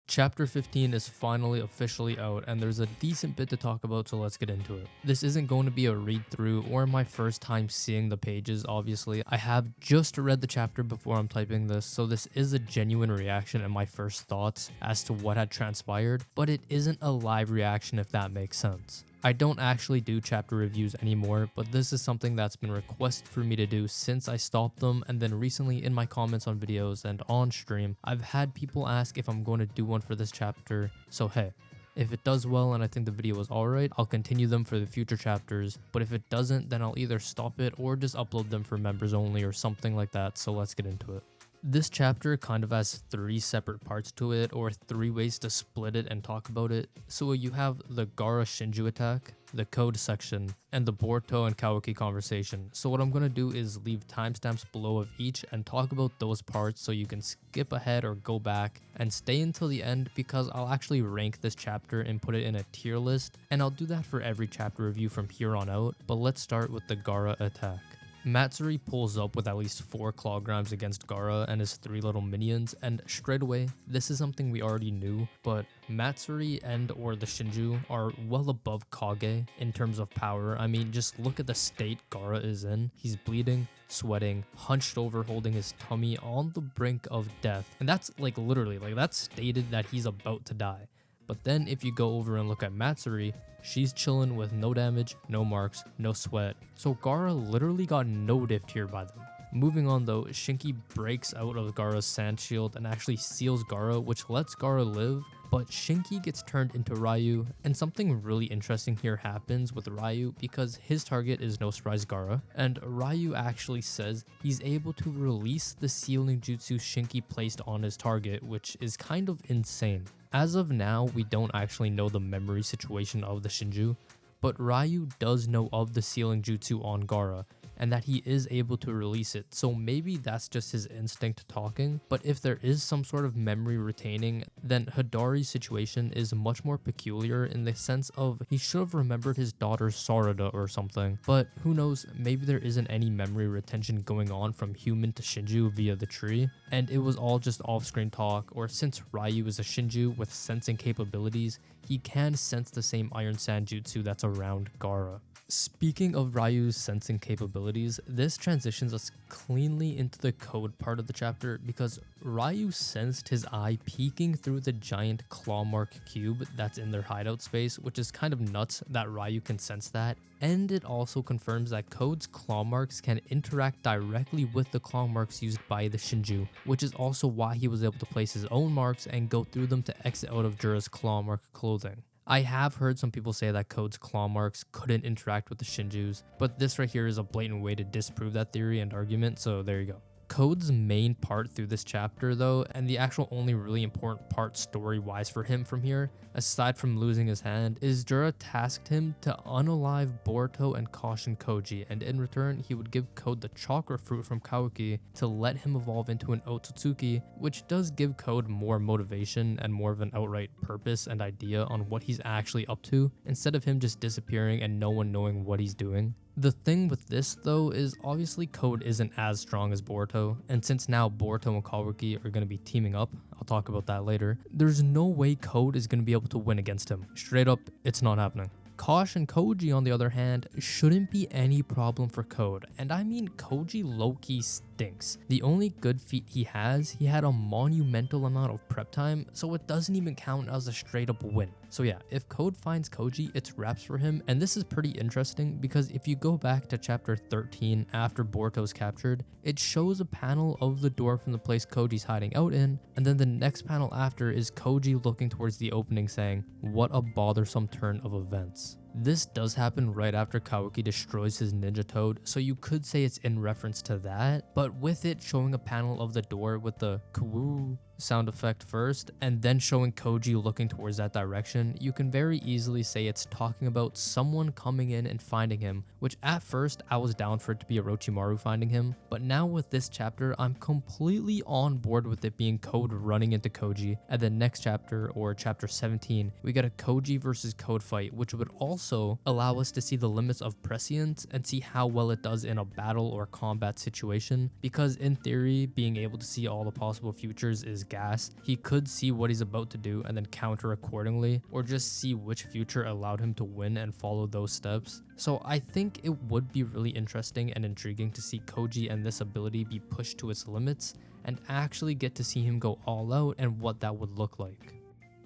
Chapter 15 is finally officially out, and there's a decent bit to talk about, so let's get into it. This isn't going to be a read through or my first time seeing the pages, obviously. I have just read the chapter before I'm typing this, so this is a genuine reaction and my first thoughts as to what had transpired, but it isn't a live reaction if that makes sense. I don't actually do chapter reviews anymore, but this is something that's been requested for me to do since I stopped them, and then recently in my comments on videos and on stream, I've had people ask if I'm going to do one for this chapter, so hey. If it does well and I think the video is alright, I'll continue them for the future chapters, but if it doesn't, then I'll either stop it or just upload them for members only or something like that, so let's get into it. This chapter kind of has 3 separate parts to it, or 3 ways to split it and talk about it. So you have the Gaara Shinju attack, the code section, and the Boruto and Kawaki conversation. So what I'm going to do is leave timestamps below of each and talk about those parts so you can skip ahead or go back and stay until the end, because I'll actually rank this chapter and put it in a tier list, and I'll do that for every chapter review from here on out. But let's start with the Gaara attack. Matsuri pulls up with at least 4 clawgrams against Gaara and his 3 little minions, and straight away, this is something we already knew, but Matsuri and or the Shinju are well above Kage in terms of power. I mean, just look at the state Gaara is in. He's bleeding, sweating, hunched over holding his tummy on the brink of death, and that's like literally, like that's stated that he's about to die. But then if you go over and look at Matsuri, she's chilling with no damage, no marks, no sweat. So Gaara literally got no diffed here by them. Moving on though, Shinki breaks out of Gaara's sand shield and actually seals Gaara, which lets Gaara live, but Shinki gets turned into Ryu, and something really interesting here happens with Ryu because his target is no surprise Gaara, and Ryu actually says he's able to release the sealing jutsu Shinki placed on his target, which is kind of insane. As of now, we don't actually know the memory situation of the Shinju, but Ryu does know of the sealing jutsu on Gaara, and that he is able to release it, so maybe that's just his instinct talking. But if there is some sort of memory retaining, then Hidari's situation is much more peculiar in the sense of he should have remembered his daughter Sarada or something, but who knows, maybe there isn't any memory retention going on from human to Shinju via the tree, and it was all just off-screen talk, or since Ryu is a Shinju with sensing capabilities, he can sense the same Iron Sand jutsu that's around Gaara. Speaking of Ryu's sensing capabilities, this transitions us cleanly into the code part of the chapter because Ryu sensed his eye peeking through the giant claw mark cube that's in their hideout space, which is kind of nuts that Ryu can sense that. And it also confirms that Code's claw marks can interact directly with the claw marks used by the Shinju, which is also why he was able to place his own marks and go through them to exit out of Jura's claw mark clothing. I have heard some people say that Code's claw marks couldn't interact with the Shinjus, but this right here is a blatant way to disprove that theory and argument, so there you go. Code's main part through this chapter though, and the actual only really important part story-wise for him from here, aside from losing his hand, is Jura tasked him to unalive Boruto and caution Koji, and in return he would give Code the chakra fruit from Kawaki to let him evolve into an Otsutsuki, which does give Code more motivation and more of an outright purpose and idea on what he's actually up to, instead of him just disappearing and no one knowing what he's doing. The thing with this though is obviously Code isn't as strong as Boruto, and since now Boruto and Kawaki are going to be teaming up, I'll talk about that later, there's no way Code is going to be able to win against him. Straight up, it's not happening. Kosh and Koji, on the other hand, shouldn't be any problem for Code, and I mean Koji low-key stinks. The only good feat he had a monumental amount of prep time, so it doesn't even count as a straight up win. So yeah, if Code finds Koji, it's wraps for him, and this is pretty interesting because if you go back to chapter 13 after Boruto's captured, it shows a panel of the door from the place Koji's hiding out in, and then the next panel after is Koji looking towards the opening saying, "What a bothersome turn of events." This does happen right after Kawaki destroys his ninja toad, so you could say it's in reference to that, but with it showing a panel of the door with the "kawoo" sound effect first, and then showing Koji looking towards that direction, you can very easily say it's talking about someone coming in and finding him, which at first I was down for it to be Orochimaru finding him, but now with this chapter, I'm completely on board with it being Code running into Koji, and the next chapter, or chapter 17, we get a Koji versus Code fight, which would also allow us to see the limits of prescience and see how well it does in a battle or combat situation, because in theory, being able to see all the possible futures is gas, he could see what he's about to do and then counter accordingly, or just see which future allowed him to win and follow those steps. So I think it would be really interesting and intriguing to see Koji and this ability be pushed to its limits and actually get to see him go all out and what that would look like.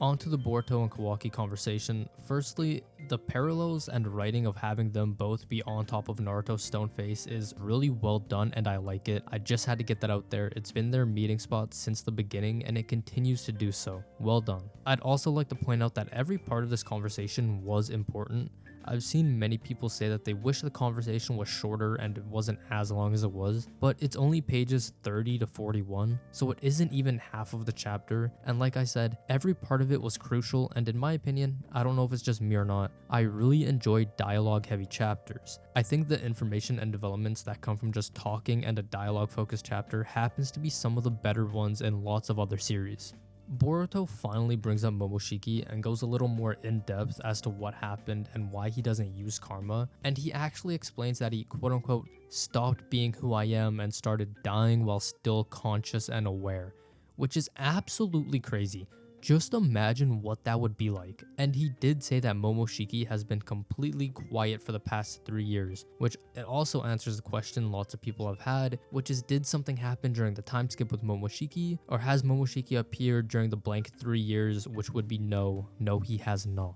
On to the Boruto and Kawaki conversation. Firstly, the parallels and writing of having them both be on top of Naruto's stone face is really well done and I like it. I just had to get that out there. It's been their meeting spot since the beginning and it continues to do so. Well done. I'd also like to point out that every part of this conversation was important. I've seen many people say that they wish the conversation was shorter and it wasn't as long as it was, but it's only pages 30 to 41, so it isn't even half of the chapter, and like I said, every part of it was crucial, and in my opinion, I don't know if it's just me or not, I really enjoyed dialogue heavy chapters. I think the information and developments that come from just talking and a dialogue focused chapter happens to be some of the better ones in lots of other series. Boruto finally brings up Momoshiki and goes a little more in depth as to what happened and why he doesn't use karma, and he actually explains that he quote unquote stopped being who I am and started dying while still conscious and aware, which is absolutely crazy. Just imagine what that would be like. And he did say that Momoshiki has been completely quiet for the past 3 years, which it also answers the question lots of people have had, which is, did something happen during the time skip with Momoshiki, or has Momoshiki appeared during the blank 3 years, which would be no, he has not.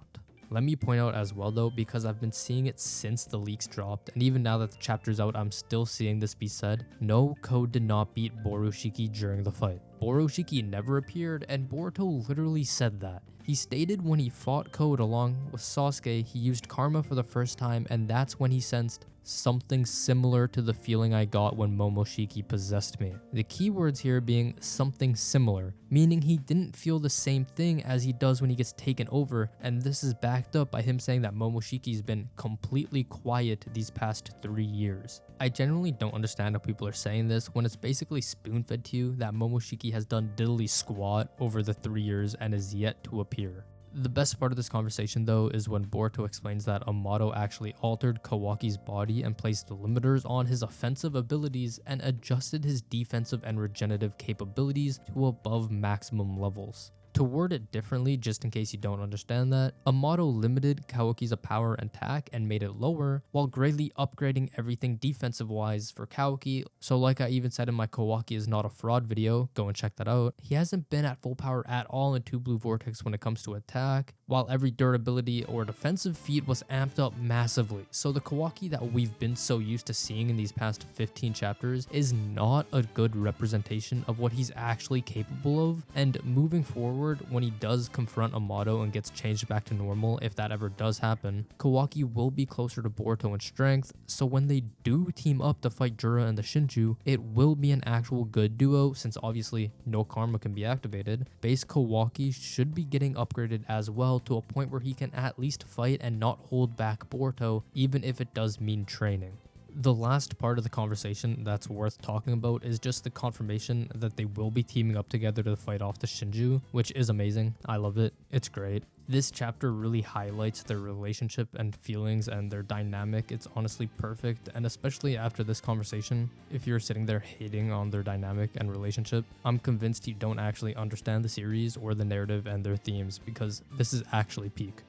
Let me point out as well though, because I've been seeing it since the leaks dropped, and even now that the chapter's out, I'm still seeing this be said. No, Code did not beat Borushiki during the fight. Borushiki never appeared, and Boruto literally said that. He stated when he fought Code along with Sasuke, he used karma for the first time, and that's when he sensed something similar to the feeling I got when Momoshiki possessed me. The keywords here being something similar, meaning he didn't feel the same thing as he does when he gets taken over, and this is backed up by him saying that Momoshiki's been completely quiet these past 3 years. I genuinely don't understand how people are saying this when it's basically spoon-fed to you that Momoshiki has done diddly squat over the 3 years and is yet to appear. The best part of this conversation though is when Boruto explains that Amato actually altered Kawaki's body and placed limiters on his offensive abilities and adjusted his defensive and regenerative capabilities to above maximum levels. To word it differently, just in case you don't understand that, Amato limited Kawaki's power and attack and made it lower, while greatly upgrading everything defensive wise for Kawaki. So like I even said in my Kawaki is not a fraud video, go and check that out, he hasn't been at full power at all in 2 Blue Vortex when it comes to attack, while every durability or defensive feat was amped up massively. So the Kawaki that we've been so used to seeing in these past 15 chapters is not a good representation of what he's actually capable of, and moving forward, when he does confront Amato and gets changed back to normal, if that ever does happen, Kawaki will be closer to Boruto in strength, so when they do team up to fight Gaara and the Shinju, it will be an actual good duo since obviously no karma can be activated. Base Kawaki should be getting upgraded as well to a point where he can at least fight and not hold back Boruto, even if it does mean training. The last part of the conversation that's worth talking about is just the confirmation that they will be teaming up together to fight off the Shinju, which is amazing. I love it. It's great. This chapter really highlights their relationship and feelings and their dynamic. It's honestly perfect, and especially after this conversation, if you're sitting there hating on their dynamic and relationship, I'm convinced you don't actually understand the series or the narrative and their themes, because this is actually peak.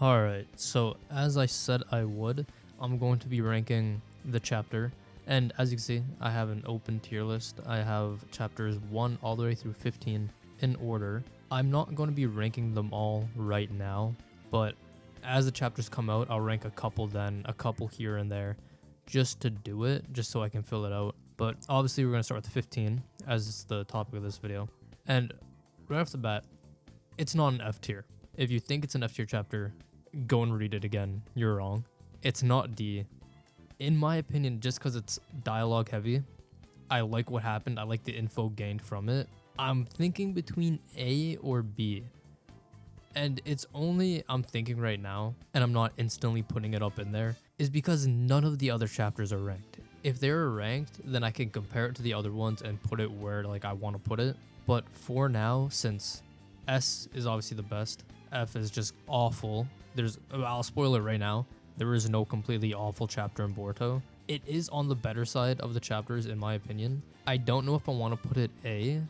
Alright, so as I said I would, I'm going to be ranking the chapter, and as you can see, I have an open tier list. I have chapters 1 all the way through 15 in order. I'm not going to be ranking them all right now, but as the chapters come out, I'll rank a couple then, a couple here and there, just to do it, just so I can fill it out. But obviously we're going to start with 15, as it's the topic of this video. And right off the bat, it's not an F tier. If you think it's an F tier chapter, go and read it again. You're wrong. It's not D. In my opinion, just because it's dialogue heavy, I like what happened. I like the info gained from it. I'm thinking between A or B. And it's only I'm thinking right now, and I'm not instantly putting it up in there, is because none of the other chapters are ranked. If they're ranked, then I can compare it to the other ones and put it where like I want to put it. But for now, since S is obviously the best, F is just awful. I'll spoil it right now. There is no completely awful chapter in Boruto. It is on the better side of the chapters in my opinion. I don't know if I want to put it A,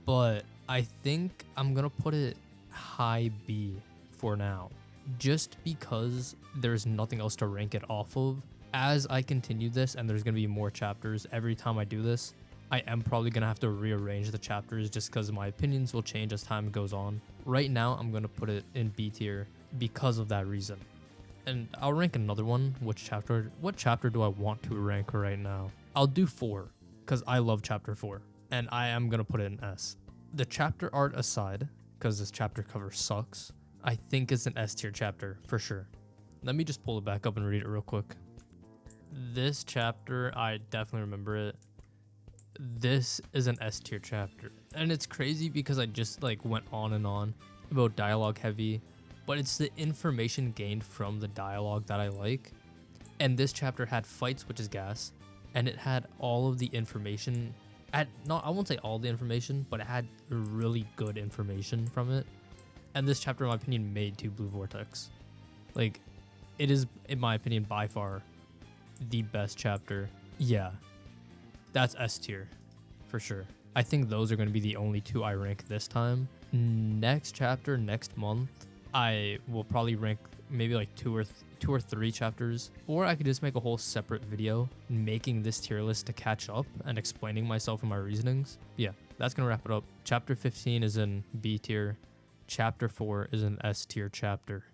but I think I'm gonna put it high B for now, just because there's nothing else to rank it off of. As I continue this and there's gonna be more chapters every time I do this, I am probably gonna have to rearrange the chapters just because my opinions will change as time goes on. Right now, I'm gonna put it in B tier because of that reason. And I'll rank another one. What chapter do I want to rank right now? I'll do 4 because I love chapter 4 and I am gonna put it in S. The chapter art aside, because this chapter cover sucks, I think it's an S tier chapter for sure. Let me just pull it back up and read it real quick. This chapter, I definitely remember it. This is an S tier chapter. And it's crazy because I just like went on and on about dialogue heavy, but it's the information gained from the dialogue that I like. And this chapter had fights, which is gas, and it had all of the information. I won't say all the information, but it had really good information from it. And this chapter, in my opinion, made 2 Blue Vortex. Like, it is, in my opinion, by far the best chapter. Yeah, that's S tier for sure. I think those are going to be the only 2 I rank this time. Next chapter, next month, I will probably rank maybe like 2 or 3 chapters, or I could just make a whole separate video making this tier list to catch up and explaining myself and my reasonings. Yeah, that's gonna wrap it up. Chapter 15 is in B tier. Chapter 4 is an S tier chapter.